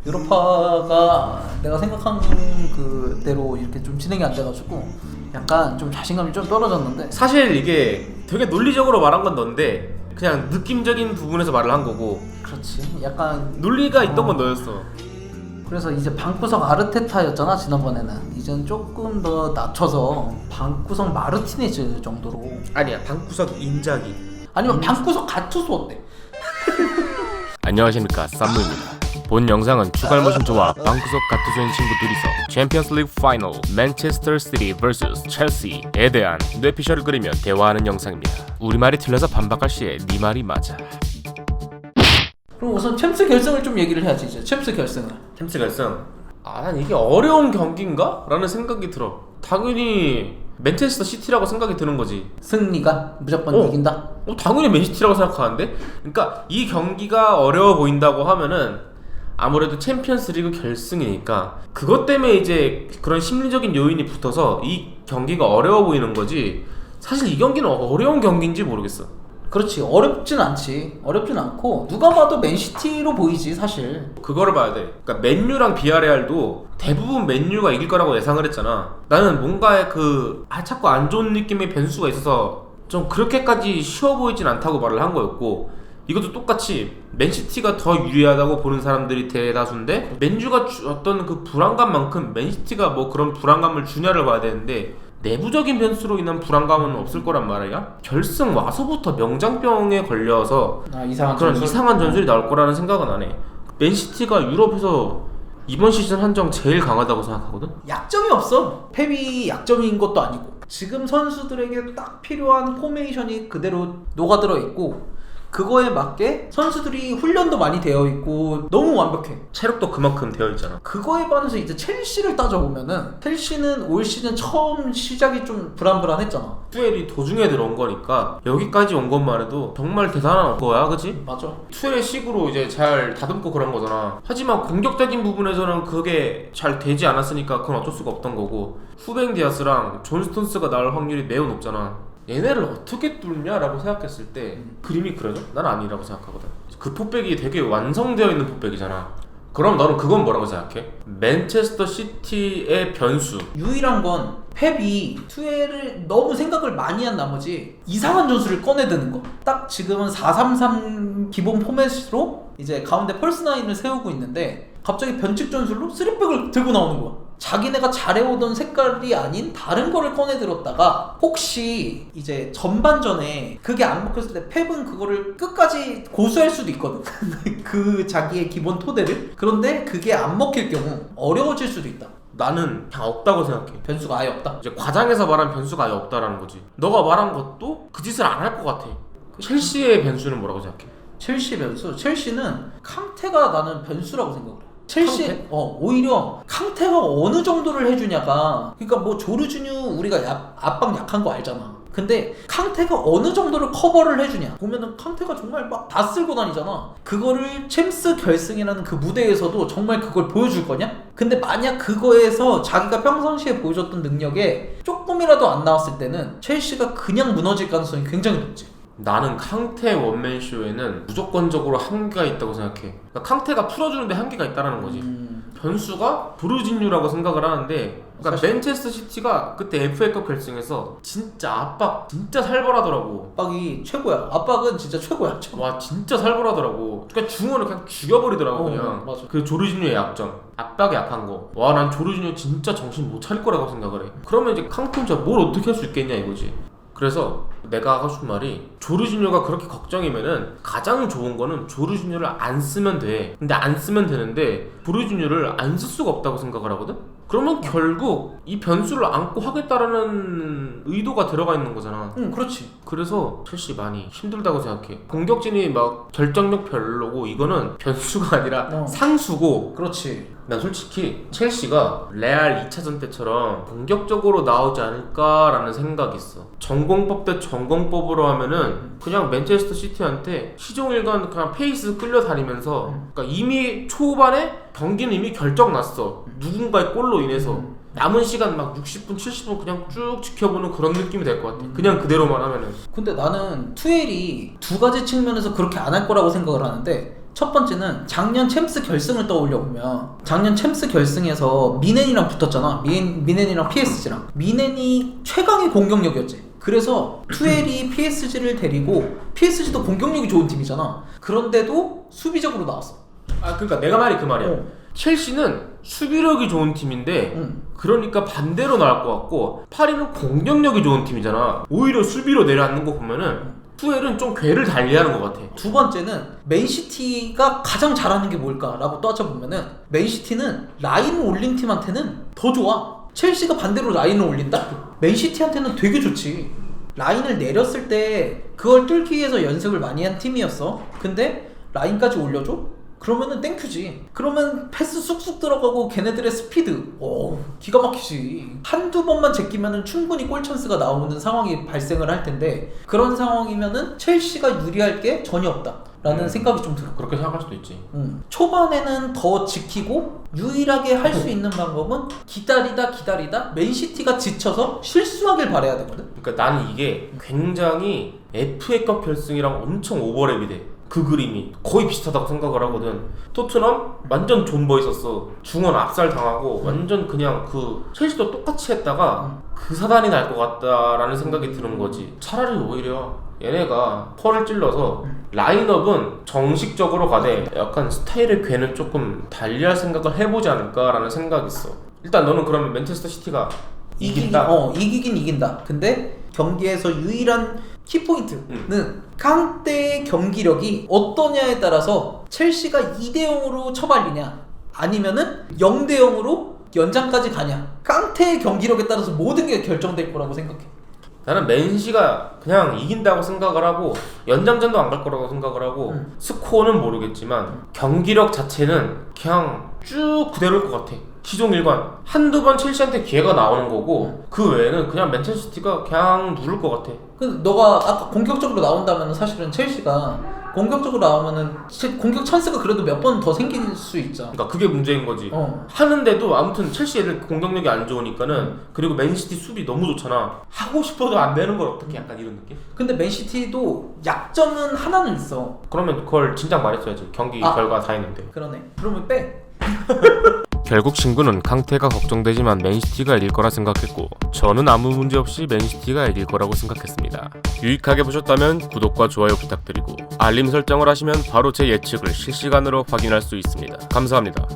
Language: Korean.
유로파가 내가 생각한 그대로 이렇게 좀 진행이 안 돼가지고 약간 좀 자신감이 좀 떨어졌는데 사실 이게 되게 논리적으로 말한 건 넌데 그냥 느낌적인 부분에서 말을 한 거고 그렇지 약간 논리가 있던 건 너였어. 그래서 이제 방구석 아르테타였잖아 지난번에는. 이젠 조금 더 낮춰서 방구석 마르티네즈 정도로 아니야, 방구석 인자기. 아니면 방구석 가투소 어때? 안녕하십니까, 쌈무입니다. 본 영상은 추갈모신조와 방구석 가투소인 친구 둘이서 챔피언스 리그 파이널 맨체스터 시티 vs 첼시에 대한 뇌피셜을 그리며 대화하는 영상입니다. 우리말이 틀려서 반박할 시에 네 말이 맞아. 그럼 우선 챔스 결승을 좀 얘기를 해야지. 이제 챔스 결승을. 챔스 결승. 난 이게 어려운 경기인가? 라는 생각이 들어. 당연히 맨체스터 시티라고 생각이 드는 거지. 승리가 무조건 이긴다? 당연히 맨시티라고 생각하는데? 그러니까 이 경기가 어려워 보인다고 하면은 아무래도 챔피언스 리그 결승이니까 그것 때문에 이제 그런 심리적인 요인이 붙어서 이 경기가 어려워 보이는 거지. 사실 이 경기는 어려운 경기인지 모르겠어. 그렇지. 어렵진 않지. 어렵진 않고 누가 봐도 맨시티로 보이지 사실. 그거를 봐야 돼. 그러니까 맨유랑 비아레알도 대부분 맨유가 이길 거라고 예상을 했잖아. 나는 뭔가의 자꾸 안 좋은 느낌의 변수가 있어서 좀 그렇게까지 쉬워 보이진 않다고 말을 한 거였고, 이것도 똑같이 맨시티가 더 유리하다고 보는 사람들이 대다수인데 맨유가 어떤 그 불안감만큼 맨시티가 뭐 그런 불안감을 주냐를 봐야 되는데 내부적인 변수로 인한 불안감은 없을 거란 말이야. 결승 와서부터 명장병에 걸려서 이상한 그런 전술? 이상한 전술이 나올 거라는 생각은 안 해. 맨시티가 유럽에서 이번 시즌 한정 제일 강하다고 생각하거든. 약점이 없어. 펩이 약점인 것도 아니고 지금 선수들에게 딱 필요한 포메이션이 그대로 녹아들어 있고 그거에 맞게 선수들이 훈련도 많이 되어 있고 너무 완벽해. 체력도 그만큼 되어 있잖아. 그거에 반해서 이제 첼시를 따져보면은 첼시는 올 시즌 처음 시작이 좀 불안불안했잖아. 투엘이 도중에 들어온 거니까 여기까지 온 것만 해도 정말 대단한 거야, 그치? 맞아. 투엘의 식으로 이제 잘 다듬고 그런 거잖아. 하지만 공격적인 부분에서는 그게 잘 되지 않았으니까 그건 어쩔 수가 없던 거고, 후벤 디아스랑 존 스톤스가 나올 확률이 매우 높잖아. 얘네를 어떻게 뚫냐라고 생각했을 때 그림이 그려져? 난 아니라고 생각하거든. 그 포백이 되게 완성되어 있는 포백이잖아. 그럼 너는 그건 뭐라고 생각해? 맨체스터 시티의 변수. 유일한 건 펩이 투엘을 너무 생각을 많이 한 나머지 이상한 전술을 꺼내드는 거. 딱 지금은 4-3-3 기본 포맷으로 이제 가운데 펄스9을 세우고 있는데 갑자기 변칙 전술로 3백을 들고 나오는 거야. 자기네가 잘해오던 색깔이 아닌 다른 거를 꺼내들었다가 혹시 이제 전반전에 그게 안 먹혔을 때 펩은 그거를 끝까지 고수할 수도 있거든. 그 자기의 기본 토대를. 그런데 그게 안 먹힐 경우 어려워질 수도 있다. 나는 그냥 없다고 생각해. 변수가 아예 없다. 이제 과장해서 말한 변수가 아예 없다라는 거지. 너가 말한 것도 그 짓을 안 할 것 같아. 첼시의 변수는 뭐라고 생각해? 첼시 변수. 첼시는 캉테가 나는 변수라고 생각을 해. 첼시 캉테? 오히려 캉테가 어느 정도를 해주냐가, 그러니까 뭐 조르주뉴 우리가 압박 약한 거 알잖아. 근데 캉테가 어느 정도를 커버를 해주냐 보면은 캉테가 정말 막 다 쓸고 다니잖아. 그거를 챔스 결승이라는 그 무대에서도 정말 그걸 보여줄 거냐? 근데 만약 그거에서 자기가 평상시에 보여줬던 능력에 조금이라도 안 나왔을 때는 첼시가 그냥 무너질 가능성이 굉장히 높지. 나는 캉테 원맨쇼에는 무조건적으로 한계가 있다고 생각해. 그러니까 캉테가 풀어주는데 한계가 있다는 거지. 변수가 조르진유라고 생각을 하는데, 그러니까 사실... 맨체스터 시티가 그때 FA컵 결승에서 진짜 압박 진짜 살벌하더라고. 압박이 최고야. 압박은 진짜 최고야. 와, 진짜 살벌하더라고. 그러니까 중원을 그냥 죽여버리더라고. 그냥 맞아. 그 조르진유의 약점, 압박이 약한 거. 와, 난 조르진유 진짜 정신 못 차릴 거라고 생각을 해. 그러면 이제 캉테 혼자 뭘 어떻게 할 수 있겠냐 이거지. 그래서 내가 하고 싶은 말이, 조르지뉴가 그렇게 걱정이면은 가장 좋은 거는 조르지뉴를 안 쓰면 돼. 근데 안 쓰면 되는데 조르지뉴를 안 쓸 수가 없다고 생각을 하거든? 그러면 결국 이 변수를 안고 하겠다라는 의도가 들어가 있는 거잖아. 그렇지. 그래서 첼시 많이 힘들다고 생각해. 공격진이 막 결정력 별로고 이거는 변수가 아니라 상수고. 그렇지. 난 솔직히 첼시가 레알 2차전 때처럼 공격적으로 나오지 않을까라는 생각이 있어. 전공법 대 전공법으로 하면은 그냥 맨체스터 시티한테 시종일관 그냥 페이스 끌려다니면서, 그러니까 이미 초반에 경기는 이미 결정났어. 누군가의 골로 인해서 남은 시간 막 60분 70분 그냥 쭉 지켜보는 그런 느낌이 될 것 같아. 그냥 그대로만 하면은. 근데 나는 투엘이 두 가지 측면에서 그렇게 안 할 거라고 생각을 하는데, 첫 번째는 작년 챔스 결승을 떠올려 보면 작년 챔스 결승에서 미넨이랑 붙었잖아. 미넨이랑 PSG랑. 미넨이 최강의 공격력이었지. 그래서 투엘이 PSG를 데리고 PSG도 공격력이 좋은 팀이잖아. 그런데도 수비적으로 나왔어. 아 그러니까 내가 말이 그 말이야. 어. 첼시는 수비력이 좋은 팀인데 응. 그러니까 반대로 나올 것 같고 파리는 공격력이 좋은 팀이잖아. 오히려 수비로 내려앉는 거 보면은 투엘은 좀 궤를 달리하는 것 같아. 두 번째는 맨시티가 가장 잘하는 게 뭘까라고 따져보면은 맨시티는 라인을 올린 팀한테는 더 좋아. 첼시가 반대로 라인을 올린다? 맨시티한테는 되게 좋지. 라인을 내렸을 때 그걸 뚫기 위해서 연습을 많이 한 팀이었어. 근데 라인까지 올려줘? 그러면은 땡큐지. 그러면 패스 쑥쑥 들어가고 걔네들의 스피드 기가 막히지. 한두 번만 제끼면은 충분히 골 찬스가 나오는 상황이 발생을 할 텐데 그런 상황이면은 첼시가 유리할 게 전혀 없다 라는 생각이 좀 들어. 그렇게 생각할 수도 있지. 초반에는 더 지키고 유일하게 할 수 있는 방법은 기다리다 맨시티가 지쳐서 실수하길 바라야 되거든. 그러니까 나는 이게 굉장히 FA컵 결승이랑 엄청 오버랩이 돼. 그 그림이 거의 비슷하다고 생각을 하거든. 토트넘 완전 존버 있었어. 중원 압살 당하고 완전 그냥 그 첼시도 똑같이 했다가 그 사단이 날 것 같다라는 생각이 드는 거지. 차라리 오히려 얘네가 펄을 찔러서 라인업은 정식적으로 가되 약간 스타일의 궤는 조금 달리할 생각을 해보지 않을까라는 생각이 있어. 일단 너는 그러면 맨체스터 시티가 이긴다? 이기긴 이긴다. 근데 경기에서 유일한 키포인트는 깡테의 경기력이 어떠냐에 따라서 첼시가 2대0으로 처발리냐 아니면은 0대0으로 연장까지 가냐. 깡테의 경기력에 따라서 모든 게 결정될 거라고 생각해. 나는 맨시가 그냥 이긴다고 생각을 하고 연장전도 안 갈 거라고 생각을 하고 스코어는 모르겠지만 경기력 자체는 그냥 쭉 그대로일 것 같아. 시종일관 한두 번 첼시한테 기회가 나오는 거고 그 외에는 그냥 맨체스터 시티가 그냥 누를 것 같아. 근데 너가 아까 공격적으로 나온다면 사실은 첼시가 공격적으로 나오면은 공격 찬스가 그래도 몇 번 더 생길 수 있잖아. 그러니까 그게 문제인 거지. 어. 하는데도 아무튼 첼시 애들 공격력이 안 좋으니까는 그리고 맨시티 수비 너무 좋잖아. 하고 싶어도 안 되는 걸 어떻게 약간 이런 느낌? 근데 맨시티도 약점은 하나는 있어. 그러면 그걸 진작 말했어야지. 경기 결과 다 했는데. 그러네. 그러면 빼. 결국 친구는 캉테가 걱정되지만 맨시티가 이길 거라 생각했고 저는 아무 문제 없이 맨시티가 이길 거라고 생각했습니다. 유익하게 보셨다면 구독과 좋아요 부탁드리고 알림 설정을 하시면 바로 제 예측을 실시간으로 확인할 수 있습니다. 감사합니다.